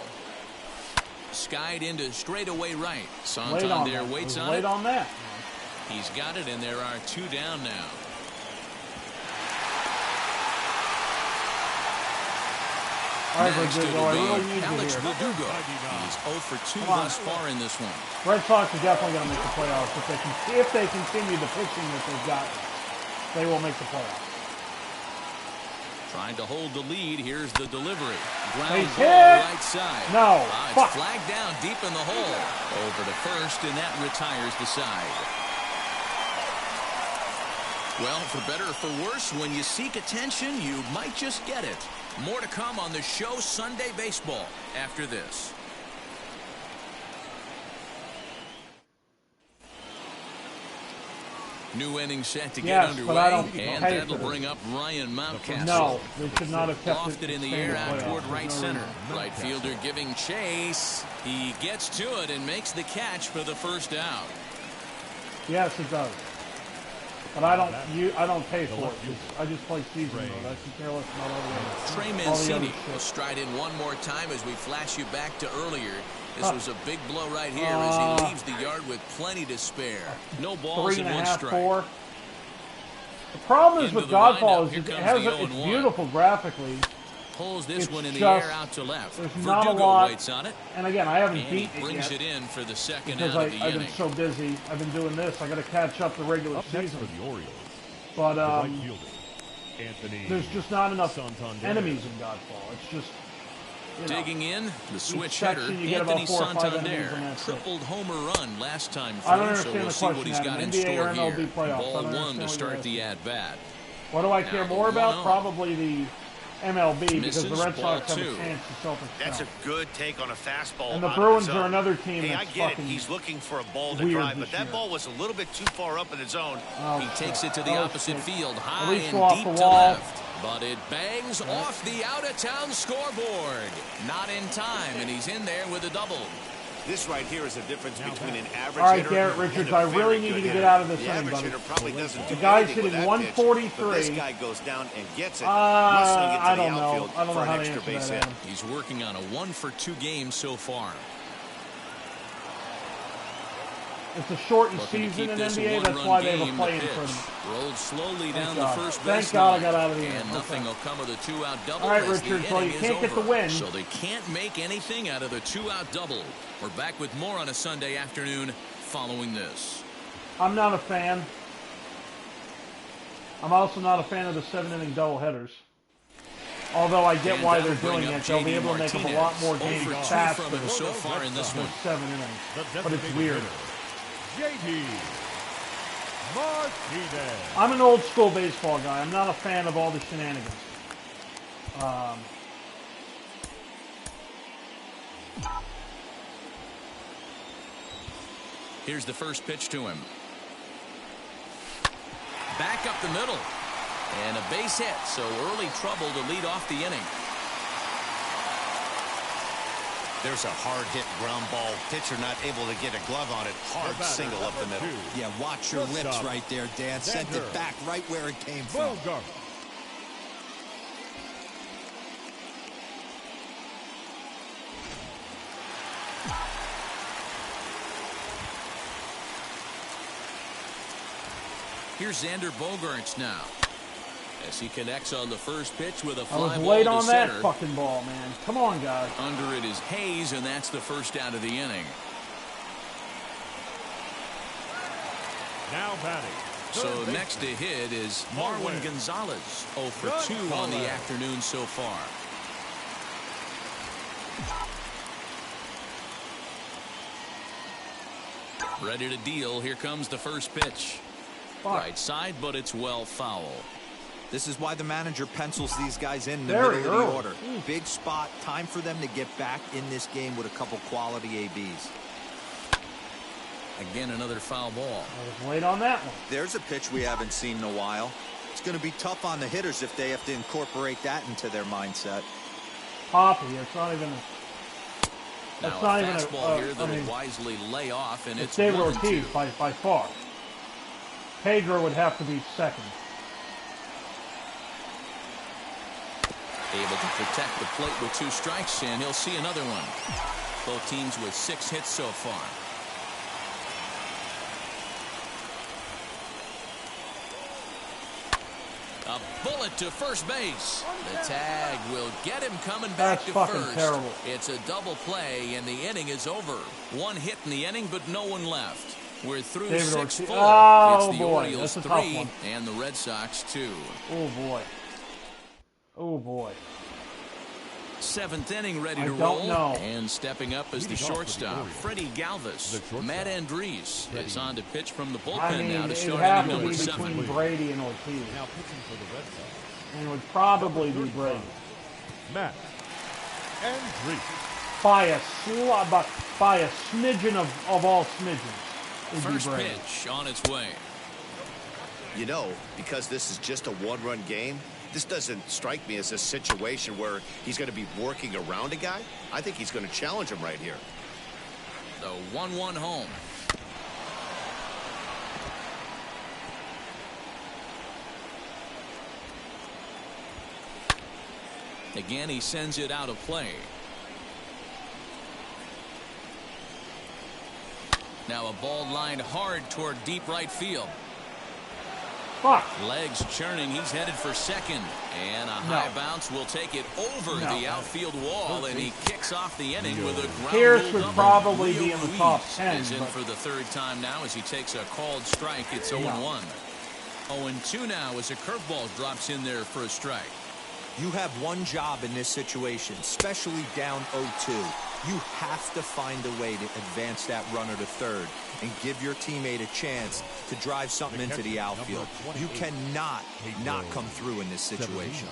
Skied into straightaway right. Santander waits on it. Wait on that. He's got it, and there are 2 down now. All right, Next Verdugo, it'll I be really need you Alex here. Verdugo. He's 0 for 2 Come on. thus far in this one. Red Sox are definitely going to make the playoffs if they continue the pitching that they've got. They will make the playoffs. Trying to hold the lead. Here's the delivery. Ground Base ball hit. right side. No. It's Fuck. flagged down deep in the hole. Over to first, and that retires the side. Well, for better or for worse, when you seek attention, you might just get it. More to come on the show Sunday Baseball after this. New inning set to get yes, underway, but I don't and that'll bring up Ryan Mountcastle. No, they should not have kept Lofted in the air out toward right center. Right fielder giving chase. He gets to it and makes the catch for the first out. Yes, it does. But I don't pay for it. I just play season mode. I can care less about all the Trey Mancini will stride in one more time as we flash you back to earlier. This was a big blow right here as he leaves the yard with plenty to spare. No balls in one strike. 4. The problem is with Godfall is it's beautiful graphically. Pulls this one in the air out to left. There's not a lot. Waits on it. And again, I haven't beaten it brings yet. It in for the second because out of the I've inning. been so busy. I've been doing this. I got to catch up the regular season. For the Orioles, but right fielder, Anthony there's just not enough Santander. enemies in Godfall. It's just digging in, the switch hitter, Anthony Santander, tripled homer run last time through, so we'll see what he's got in store here. Ball 1 to start the at-bat. What do I care more about? Probably the MLB, because the Red Sox have a chance to Celtics. That's a good take on a fastball. And the Bruins are another team hey, that's I get it. He's looking for a ball to drive, but that ball was a little bit too far up in the zone. He takes it to the opposite field, high and deep to left. But it bangs off the out-of-town scoreboard. Not in time, and he's in there with a double. This right here is the difference between an average hitter. All right, Garrett Richards, I really need you to get out of this inning, buddy. The guy's hitting 143. This guy goes down and gets it. I don't know. I don't know how to answer that. He's working on a 1-for-2 game so far. It's a shortened season in NBA. That's why they have a play-in tournament. Rolled slowly down the first base. Thank God I got out of the inning. And nothing will come of the 2-out double. All right, Richard. So you can't get the win. So they can't make anything out of the 2-out double. We're back with more on a Sunday afternoon following this. I'm not a fan. I'm also not a fan of the 7-inning doubleheaders. Although I get why they're doing it, they'll be able to make up a lot more games faster so far in this one. 7 innings. But it's weird. JD Martinez. I'm an old school baseball guy. I'm not a fan of all the shenanigans. Here's the first pitch to him. Back up the middle. And a base hit, so early trouble to lead off the inning. There's a hard-hit ground ball. Pitcher not able to get a glove on it. Hard single up the middle. Yeah, watch your lips right there, Dan. Sent it back right where it came from. Here's Xander Bogaerts now. As he connects on the first pitch with a fly ball to center. I was late on that fucking ball, man. Come on, guys. Under it is Hayes, and that's the first out of the inning. Now batting. So next to hit is Marwin Gonzalez. 0 for 2 on the afternoon so far. Ready to deal. Here comes the first pitch. Right side, but it's well foul. This is why the manager pencils these guys in the middle of the order. Big spot. Time for them to get back in this game with a couple quality ABs. Again, another foul ball. I was late on that one. There's a pitch we haven't seen in a while. It's going to be tough on the hitters if they have to incorporate that into their mindset. Poppy, it's not even a... That's not even a fastball here that will wisely lay off, and it's David Ortiz by far. Pedro would have to be second. Able to protect the plate with 2 strikes, and he'll see another one. Both teams with 6 hits so far. A bullet to first base. The tag will get him coming back to first. Terrible. It's a double play, and the inning is over. 1 hit in the inning, but no one left. We're through David 6 full. Oh, it's the boy. Orioles 3 and the Red Sox 2. Oh, boy. Oh, boy. 7th inning ready to roll. And stepping up is the shortstop, Freddie Galvis. Matt Andres is on to pitch from the bullpen now to start inning number 7. Between Brady and Ortiz. Now pitching for the Red Sox. And it would probably be Brady. Matt Andres. By a smidgen of all smidgens. First pitch on its way. You know, because this is just a one-run game, this doesn't strike me as a situation where he's going to be working around a guy. I think he's going to challenge him right here. The 1-1 home. Again, he sends it out of play. Now a ball lined hard toward deep right field. Fuck. Legs churning. He's headed for second. And a high bounce will take it over the outfield wall, and he kicks off the inning with a ground Pierce rule would double. probably Leo be in the Ruiz top 10. is in for the third time now as he takes a called strike. It's 0-1. 0-2 now as a curveball drops in there for a strike. You have one job in this situation, especially down 0-2. You have to find a way to advance that runner to third and give your teammate a chance to drive something into the outfield. You cannot not come through in this situation.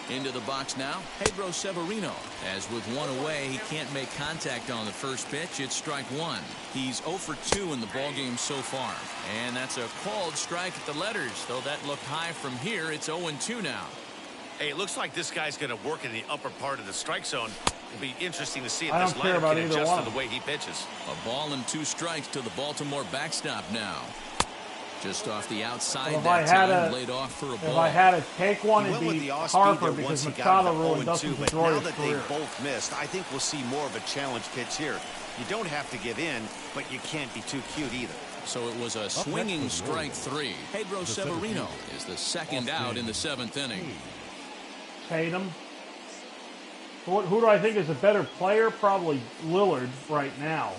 Into the box now, Pedro Severino. As with one away, he can't make contact on the first pitch. It's strike one. He's 0 for 2 in the ballgame so far. And that's a called strike at the letters. Though that looked high from here, it's 0-2 now. Hey, it looks like this guy's going to work in the upper part of the strike zone. It'll be interesting to see if I this don't care lineup about can either adjust one. to the way he pitches. A ball and 2 strikes to the Baltimore backstop now. Just off the outside Well, that time, laid off for a If ball. I had to take one, He it'd went with be the off speed Harper there because once he got Machado to ruined 0-2, Dustin but Pedroia's now that they career. both missed, I think we'll see more of a challenge pitch here. You don't have to give in, but you can't be too cute either. So it was a swinging strike 3. Pedro Severino is the second out in the 7th inning. Tatum. Who do I think is a better player? Probably Lillard right now.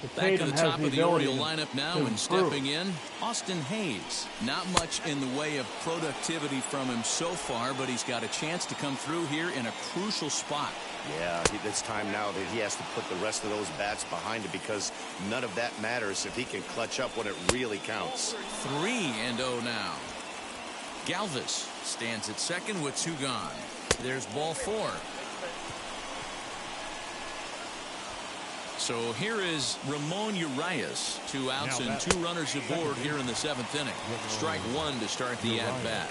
But Back to Tatum the has top the of the ability Oriole to lineup now, improve. and stepping in, Austin Hayes. Not much in the way of productivity from him so far, but he's got a chance to come through here in a crucial spot. Yeah, it's time now that he has to put the rest of those bats behind it because none of that matters if he can clutch up when it really counts. 3-0 now. Galvis stands at second with 2 gone. There's ball 4. So here is Ramon Urias. 2 outs and 2 runners aboard here in the 7th inning. Strike 1 to start the at-bat.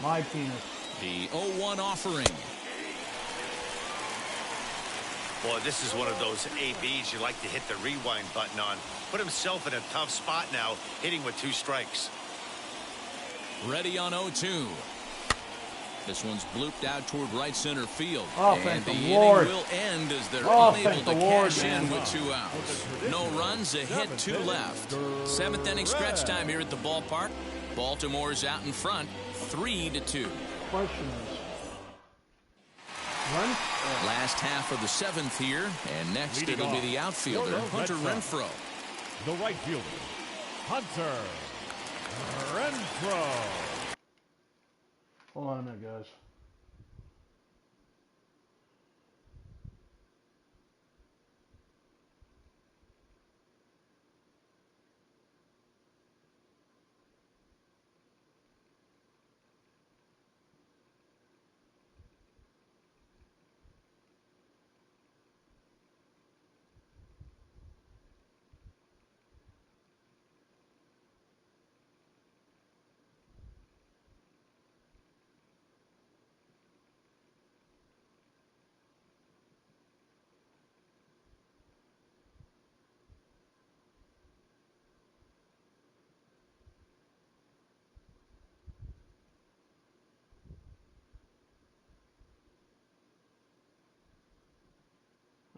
My penis. The 0-1 offering. Boy, this is one of those ABs you like to hit the rewind button on. Put himself in a tough spot now, hitting with 2 strikes. Ready on 0-2. This one's blooped out toward right center field. Oh, and thank the the inning Lord. will end as they're Oh, unable thank to the Lord, cash man. in with 2 outs. No runs, a hit, 2 left. 7th inning stretch time here at the ballpark. Baltimore's out in front, 3-2. Question is, run? Last half of the 7th here, and next Leading it'll be off, the outfielder, Red Hunter Sox. Renfroe. The right fielder, Hunter Renfroe. Hold on a minute, guys.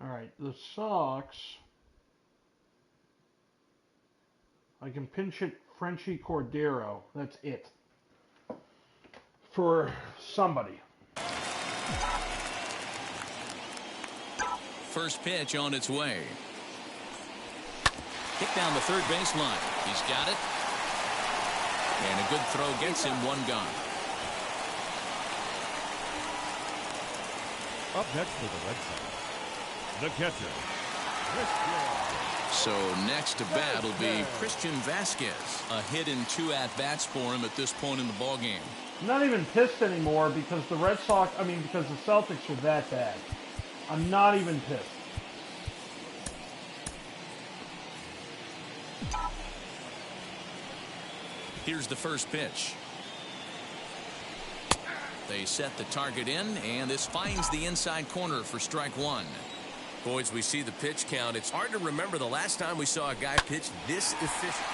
All right, the Sox. I can pinch it Frenchie Cordero. That's it. For somebody. First pitch on its way. Kick down the third baseline. He's got it. And a good throw gets him 1 gone. Up next for the Red Sox, the catcher, Christian So next to bat will be Christian Vasquez. A hit in 2 at-bats for him at this point in the ballgame. I'm not even pissed anymore because the because the Celtics are that bad. I'm not even pissed. Here's the first pitch. They set the target in, and this finds the inside corner for strike 1. Boys, we see the pitch count. It's hard to remember the last time we saw a guy pitch this efficient.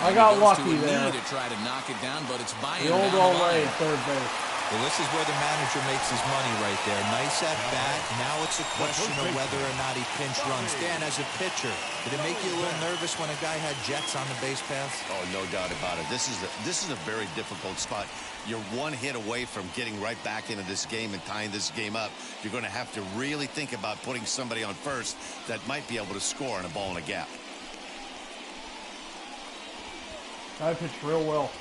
I got lucky there. To try to knock it down, but it's by the old way at third base. Well, this is where the manager makes his money right there. Nice at bat. Now it's a question of whether or not he pinch runs. Dan, as a pitcher, did it make you a little nervous when a guy had jets on the base paths? Oh, no doubt about it. This is a very difficult spot. You're 1 hit away from getting right back into this game and tying this game up. You're going to have to really think about putting somebody on first that might be able to score on a ball in a gap. I pitched real well.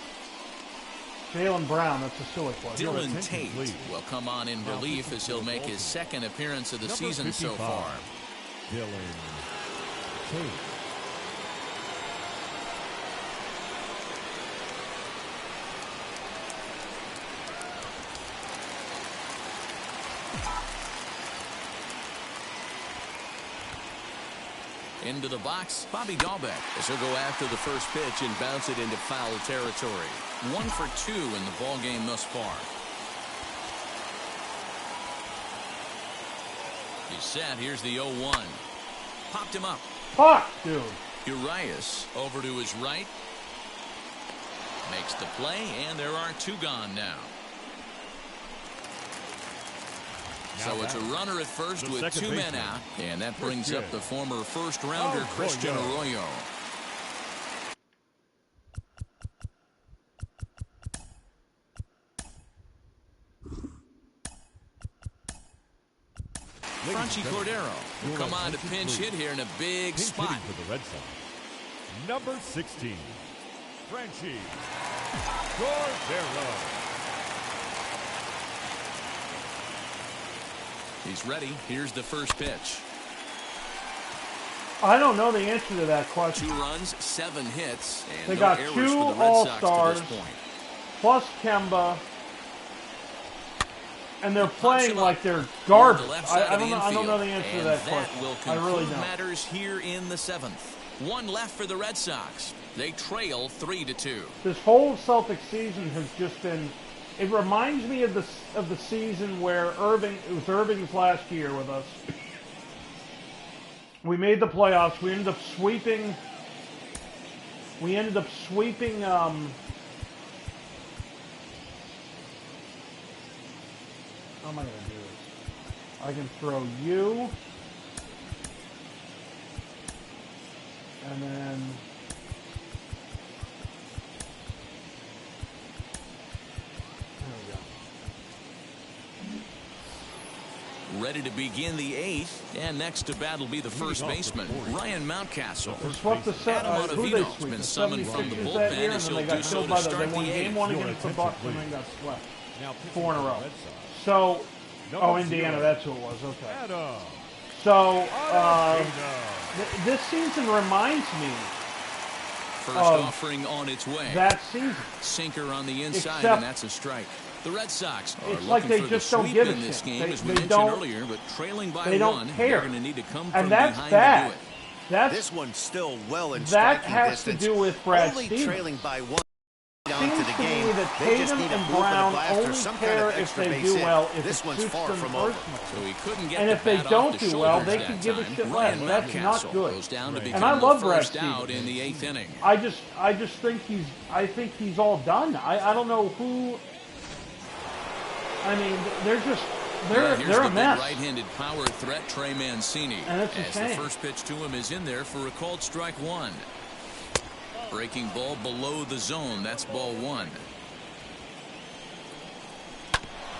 Jaylen Brown, that's a silly play. Dylan Tate will come on in relief as he'll make his 2nd appearance of the season so far. Dylan Tate. Into the box, Bobby Dahlbeck as he'll go after the first pitch and bounce it into foul territory. 1 for 2 in the ball game thus far. He's set. Here's the 0-1. Popped him up. Fuck, dude. Urias over to his right. Makes the play, and there are 2 gone now. So it's a runner at first with 2 men out, and that brings up the former first-rounder Christian Arroyo. Franchi Cordero will come on to pinch hit here in a big spot. For the Red Sox. Number 16, Franchi Cordero. He's ready. Here's the first pitch. I don't know the answer to that question. 2 runs, 7 hits, and they no got errors 2 for the Red All-Stars, Sox to this point. plus Kemba, and they're playing like they're garbage. I don't know the answer to that question. I really don't. Matters here in the 7th. 1 left for the Red Sox. They trail 3-2. This whole Celtic season has just been. It reminds me of the season where it was Irving's last year with us. We made the playoffs. We ended up sweeping. How am I going to do this? I can throw you. And then. Ready to begin the 8th, and next to bat will be the first baseman, Ryan Mountcastle. Adam Ottavino's been summoned from the bullpen, and he'll do so to start the 8th. Game 1 against the Bucks and then got swept. 4 in a row. So, Indiana, that's who it was. Okay. So, this season reminds me. First offering on its way. That season. Sinker on the inside, and that's a strike. The Red Sox are it's like they just don't give a shit. This game, as we mentioned earlier, but trailing by 1, they're going to need to come and from that's behind bad. to do it. This one's still well in that striking has distance. To do with Brad Only Stevens. Trailing by 1 down Seems to the game. Me that They just Tatum need a and move Brown and a only blast or some care kind of if extra they base do hit. well if This it one's suits far them from over. personally. So he couldn't get and the if they bat don't off the do well, shoulders they that can give a time. shit Ryan less. That's Mountcastle not good. goes down to And become I love the Brad first out Stevens. in the 8th inning. I just think he's all done. I don't know who. I mean, they're a mess. Right-handed power threat, Trey Mancini. And it's a as shame. the first pitch to him is in there for a called strike 1. Breaking ball below the zone. That's ball 1.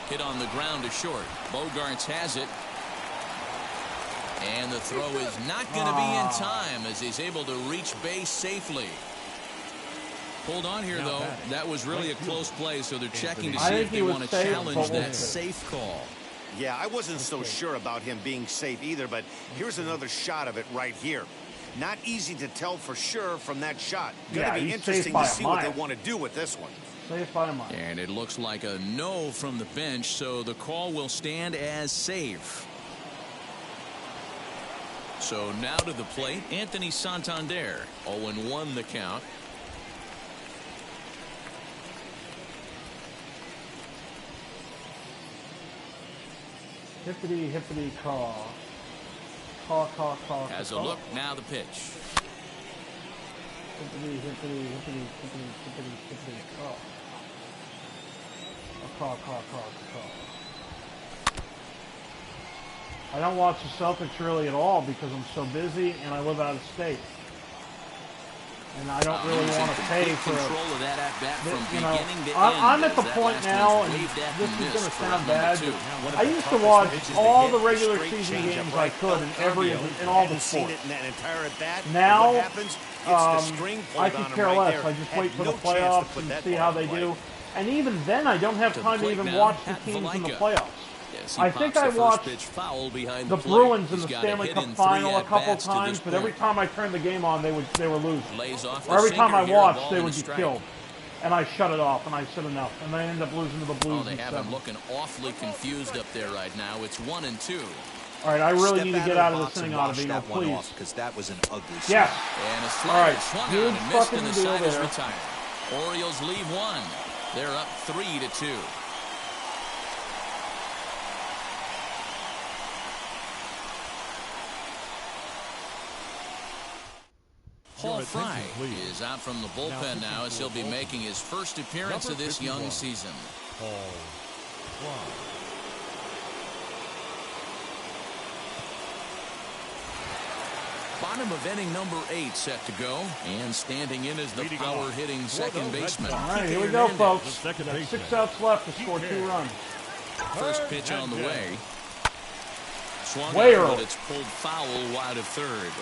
Hit on the ground to short. Bogarts has it. And the throw is not going to be in time as he's able to reach base safely. Hold on here, though. That was really a close play, so they're checking to see if they want to challenge that safe call. Yeah, I wasn't so sure about him being safe either, but here's another shot of it right here. Not easy to tell for sure from that shot. Going to be interesting to see what they want to do with this one. Safe by a mile. And it looks like a no from the bench, so the call will stand as safe. So now to the plate, Anthony Santander. 0-1 the count. Hippity, hippity, caw. Caw. Has a look, now the pitch. Hippity, hippity, caw. Caw. I don't watch the Celtics really at all because I'm so busy and I live out of state. And I don't really want to pay for control of that at bat from beginning to end. I'm at the point now, and this is going to sound bad, but I used to watch all the regular season games I could in all the sports. Now, I could care less. I just wait for the playoffs and see how they do. And even then, I don't have time to even watch the teams in the playoffs. I think I watched the Bruins in the Stanley Cup Final a couple times, but every time I turned the game on, they were losing. Or every time I watched, they would be killed. And I shut it off, and I said enough. And I ended up losing to the Blues. Oh, they have him looking awfully confused up there right now. It's 1-2. All right, I really need to get out of this inning, Ottavino, please. Because that was an ugly shot. Yes. And a slider swung out and missed, and the side is retired. Orioles leave one. They're up 3-2. Paul Fry is out from the bullpen now as he'll be making his first appearance of this young season. Paul Fry. Bottom of inning number 8 set to go, and standing in is the power-hitting second baseman. All right, here we go, folks. 6 outs left to score 2 runs. First pitch on the way. Swung Way out, early. but it's pulled foul wide of third.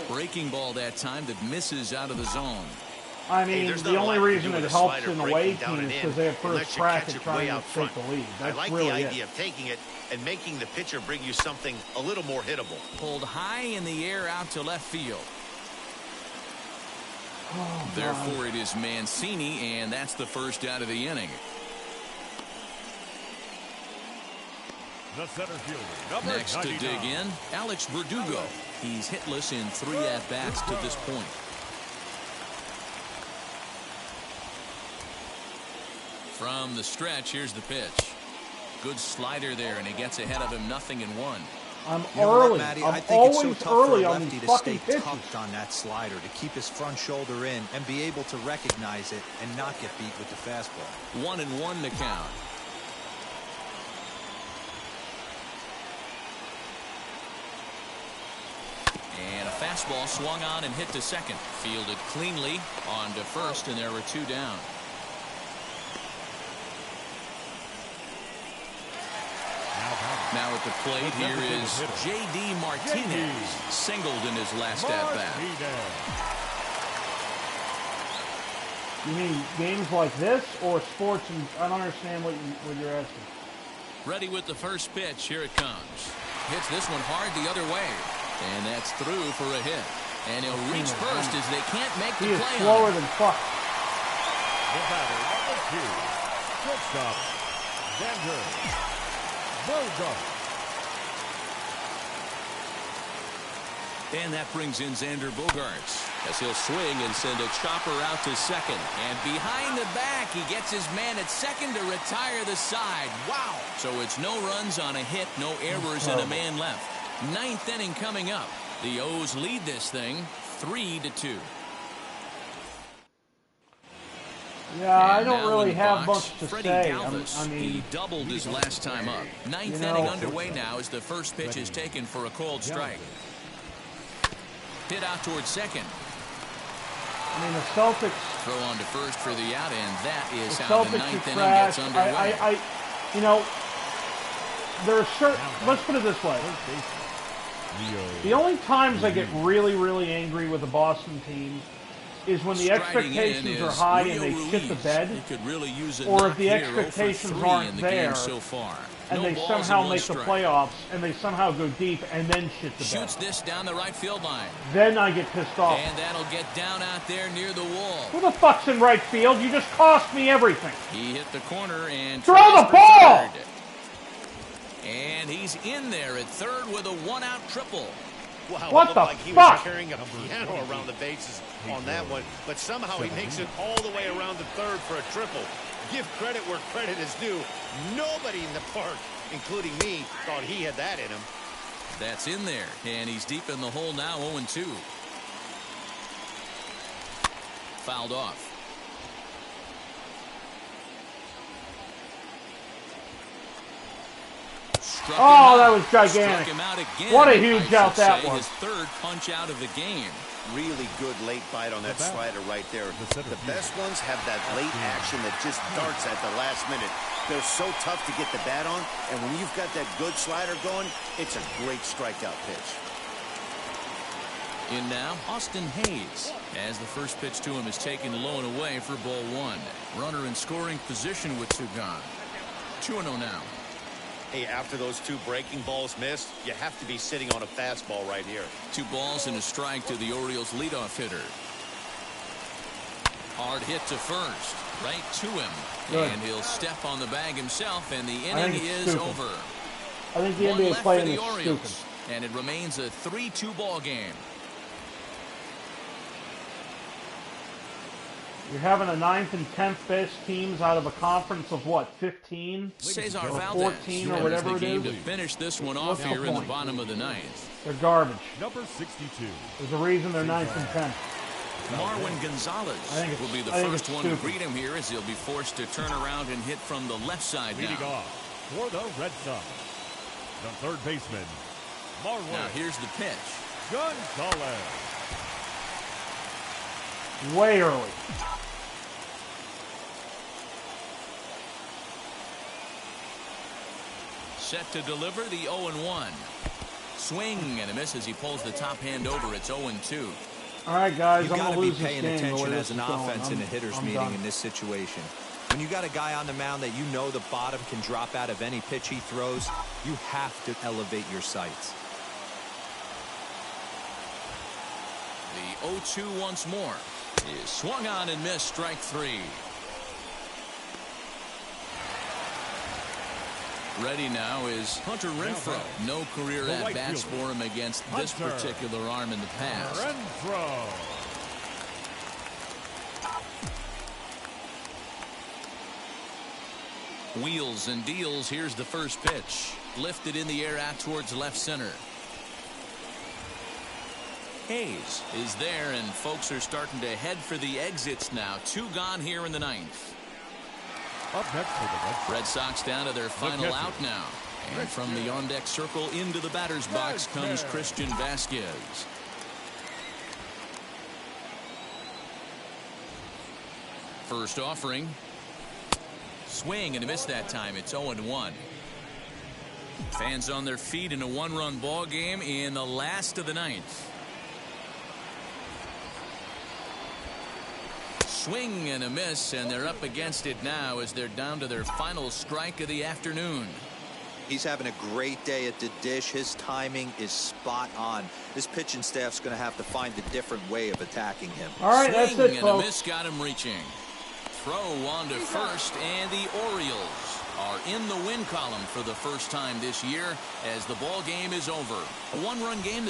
Breaking ball that time that misses out of the zone. I mean, the only reason it helps in the away team is because they have first crack at trying to take the lead. That's I like really the idea of taking it and making the pitcher bring you something a little more hittable. Pulled high in the air out to left field. Oh, therefore, it is Mancini, and that's the first out of the inning. The center fielder, Next to dig in, Alex Verdugo. He's hitless in 3 at-bats to this point. From the stretch, here's the pitch. Good slider there, and he gets ahead of him, 0-1. I'm early. Matty, I'm I think always it's so tough early for a on lefty these to fucking stay pitches. tucked On that slider to keep his front shoulder in and be able to recognize it and not get beat with the fastball. 1-1 to count. And a fastball swung on and hit to second. Fielded cleanly on to first, and there were 2 down. Now at the plate, here is J.D. Martinez, singled in his last at-bat. You mean games like this or sports? And I don't understand what you're asking. Ready with the first pitch. Here it comes. Hits this one hard the other way. And that's through for a hit. And he'll reach first as they can't make the play. He is slower than fuck. The batter, number 2, shortstop, Xander Bogaerts. And that brings in Xander Bogaerts as he'll swing and send a chopper out to second. And behind the back, he gets his man at second to retire the side. Wow. So it's no runs on a hit, no errors, and a man left. 9th inning coming up. The O's lead this thing 3-2. Yeah, I don't really have much to Freddie say. Galvis, I mean, he doubled his last time up. 9th inning underway now as the first pitch is taken for a called strike. Hit out towards second. I mean, the Celtics throw on to first for the out, and that is the how Celtics the 9th inning trash. gets underway. You know, there are certain. Let's put it this way. The only times I get really, really angry with the Boston team is when the expectations are high and they shit the bed, or if the expectations aren't there, and they somehow make the playoffs, and they somehow go deep and then shit the bed. Shoots this down the right field line. Then I get pissed off. And that'll get down out there near the wall. Who the fuck's in right field? You just cost me everything. He hit the corner and throw the ball! And he's in there at third with a one-out triple. Wow, what the like he fuck? was carrying a piano around the bases on that one, but somehow he makes it all the way around to third for a triple. Give credit where credit is due. Nobody in the park, including me, thought he had that in him. That's in there, and he's deep in the hole now, 0-2. Fouled off. Oh, that was gigantic. What a huge out that was. His third punch out of the game. Really good late bite on that slider right there. The best ones have that late action that just darts at the last minute. They're so tough to get the bat on, and when you've got that good slider going, it's a great strikeout pitch. In now, Austin Hayes, as the first pitch to him is taken low and away for ball one. Runner in scoring position with two gone. 2-0 now. Hey, after those two breaking balls missed, you have to be sitting on a fastball right here. 2 balls and a strike to the Orioles leadoff hitter. Hard hit to first, right to him. Good. And he'll step on the bag himself, and the inning is over. I think the NBA playing is stupid. And it remains a 3-2 ball game. You're having a 9th and 10th best teams out of a conference of what, 15 or 14 or whatever it is. To finish this one off here in the bottom of the 9th. They're garbage. Number 62. There's a reason they're 9th and 10th. Marwin Gonzalez will be the first one to greet him here as he'll be forced to turn around and hit from the left side Leading now. off for the Red Sox, the third baseman, Marwin. Now here's the pitch. Gonzalez. Way early. Set to deliver the 0-1. Swing and a miss as he pulls the top hand over. It's 0-2. All right, guys, You've I'm got to going be to lose paying this game. attention as an offense in a hitter's meeting done. in this situation. When you got a guy on the mound that you know the bottom can drop out of any pitch he throws, you have to elevate your sights. The 0-2 once more is swung on and missed. Strike 3. Ready now is Hunter Renfroe. No career at-bats for him against this particular arm in the past. Renfroe. Wheels and deals. Here's the first pitch. Lifted in the air out towards left center. Hayes is there, and folks are starting to head for the exits now. 2 gone here in the 9th. Up next for the Red Sox down to their final out now. And from the on-deck circle into the batter's box comes Christian Vasquez. First offering. Swing and a miss that time. It's 0-1. Fans on their feet in a 1-run ball game in the last of the 9th. Swing and a miss, and they're up against it now as they're down to their final strike of the afternoon. He's having a great day at the dish. His timing is spot on. This pitching staff's going to have to find a different way of attacking him. All right, that's it, Swing and a miss got him reaching. Throw on to first, and the Orioles are in the win column for the first time this year as the ball game is over. A 1-run game.